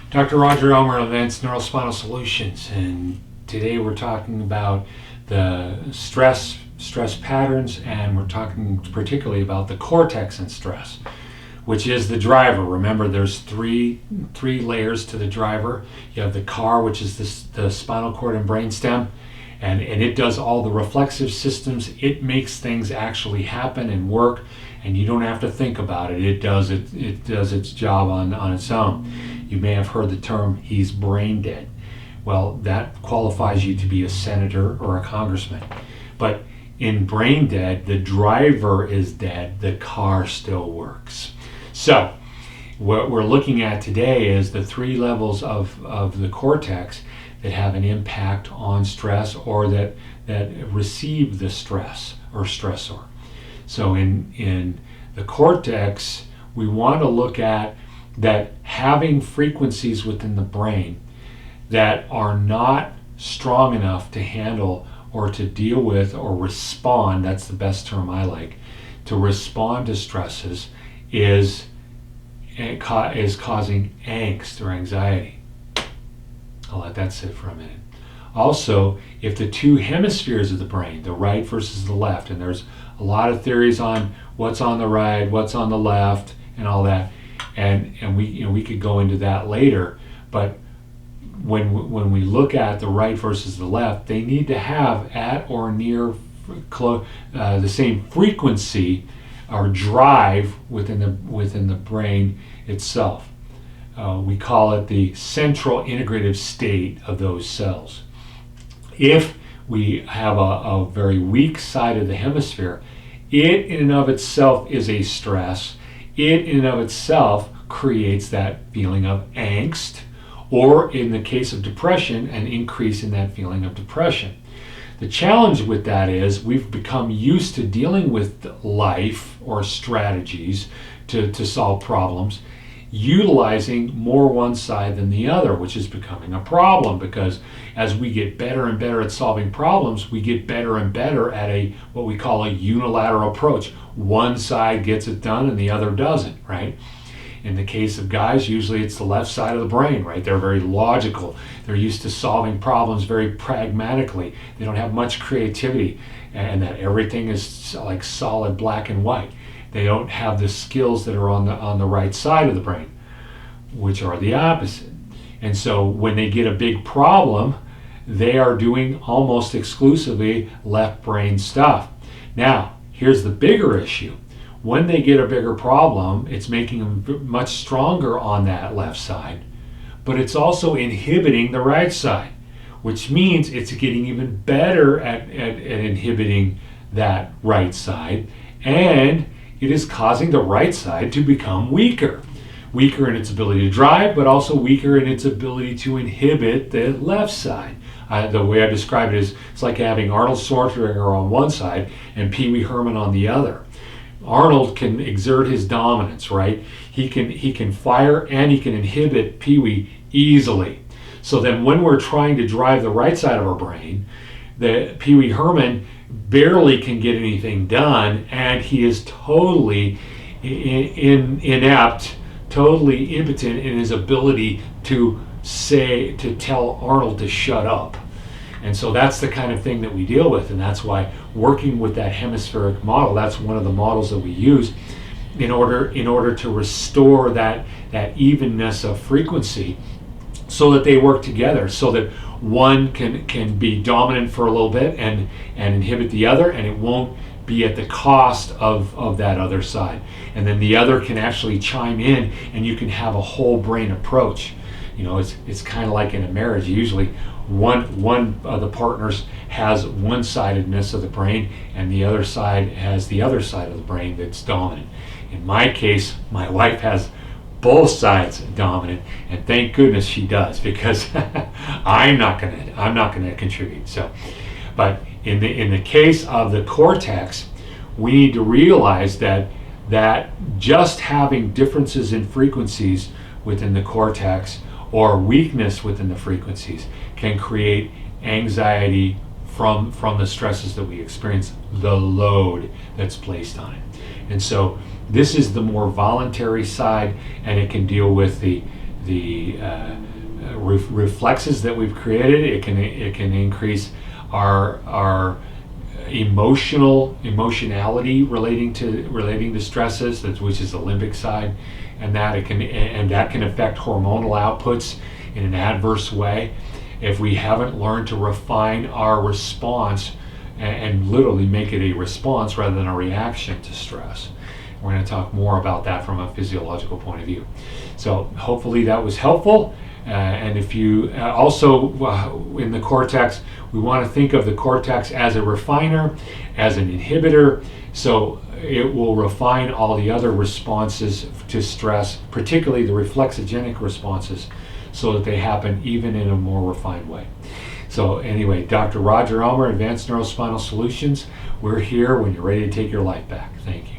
Dr. Roger Elmer of Advanced Neurospinal Solutions, and today we're talking about the stress patterns, and we're talking particularly about the cortex and stress, which is the driver. Remember, there's three layers to the driver. You have the car, which is the spinal cord and brainstem, and it does all the reflexive systems. It makes things actually happen and work, and you don't have to think about it. It does its job on its own. You may have heard the term, he's brain dead. Well, that qualifies you to be a senator or a congressman. But in brain dead, the driver is dead, the car still works. So what we're looking at today is the three levels of the cortex that have an impact on stress, or that receive the stress or stressor. So in the cortex, we want to look at that having frequencies within the brain that are not strong enough to handle or to deal with or respond, that's the best term I like, to respond to stresses is causing angst or anxiety. I'll let that sit for a minute. Also, if the two hemispheres of the brain, the right versus the left, and there's a lot of theories on what's on the right, what's on the left, and all that, and we could go into that later, but when we look at the right versus the left, they need to have at or near the same frequency or drive within the brain itself. We call it the central integrative state of those cells. If we have a very weak side of the hemisphere, it in and of itself is a stress. It in and of itself creates that feeling of angst, or in the case of depression, an increase in that feeling of depression. The challenge with that is we've become used to dealing with life or strategies to solve problems, utilizing more one side than the other, which is becoming a problem, because as we get better and better at solving problems, we get better and better at what we call a unilateral approach. One side gets it done and the other doesn't, right? In the case of guys, usually it's the left side of the brain, right? They're very logical. They're used to solving problems very pragmatically. They don't have much creativity, and that everything is like solid black and white. They don't have the skills that are on the right side of the brain, which are the opposite. And so when they get a big problem, they are doing almost exclusively left brain stuff. Now, here's the bigger issue. When they get a bigger problem, it's making them much stronger on that left side, but it's also inhibiting the right side, which means it's getting even better at inhibiting that right side, and it is causing the right side to become weaker in its ability to drive, but also weaker in its ability to inhibit the left side. The way I describe it is, it's like having Arnold Schwarzenegger on one side and Pee Wee Herman on the other. Arnold can exert his dominance, right? He can fire and he can inhibit Pee Wee easily. So then when we're trying to drive the right side of our brain, the Pee Wee Herman barely can get anything done, and he is totally inept, totally impotent in his ability to tell Arnold to shut up. And so that's the kind of thing that we deal with, and that's why working with that hemispheric model, that's one of the models that we use in order to restore that evenness of frequency, so that they work together, so that one can be dominant for a little bit and inhibit the other, and it won't be at the cost of that other side. And then the other can actually chime in, and you can have a whole brain approach. You know, it's kind of like in a marriage. Usually one of the partners has one-sidedness of the brain, and the other side has the other side of the brain that's dominant. In my case, my wife has both sides dominant, and thank goodness she does, because I'm not gonna contribute. So, but in the case of the cortex, we need to realize that just having differences in frequencies within the cortex, or weakness within the frequencies, can create anxiety from the stresses that we experience, the load that's placed on it. And so this is the more voluntary side, and it can deal with the reflexes that we've created. It can increase our emotionality relating to stresses, which is the limbic side, and that can affect hormonal outputs in an adverse way if we haven't learned to refine our response and literally make it a response rather than a reaction to stress. We're going to talk more about that from a physiological point of view. So hopefully that was helpful. And if you also in the cortex, we want to think of the cortex as a refiner, as an inhibitor. So it will refine all the other responses to stress, particularly the reflexogenic responses, so that they happen even in a more refined way. So anyway, Dr. Roger Elmer, Advanced Neurospinal Solutions. We're here when you're ready to take your life back. Thank you.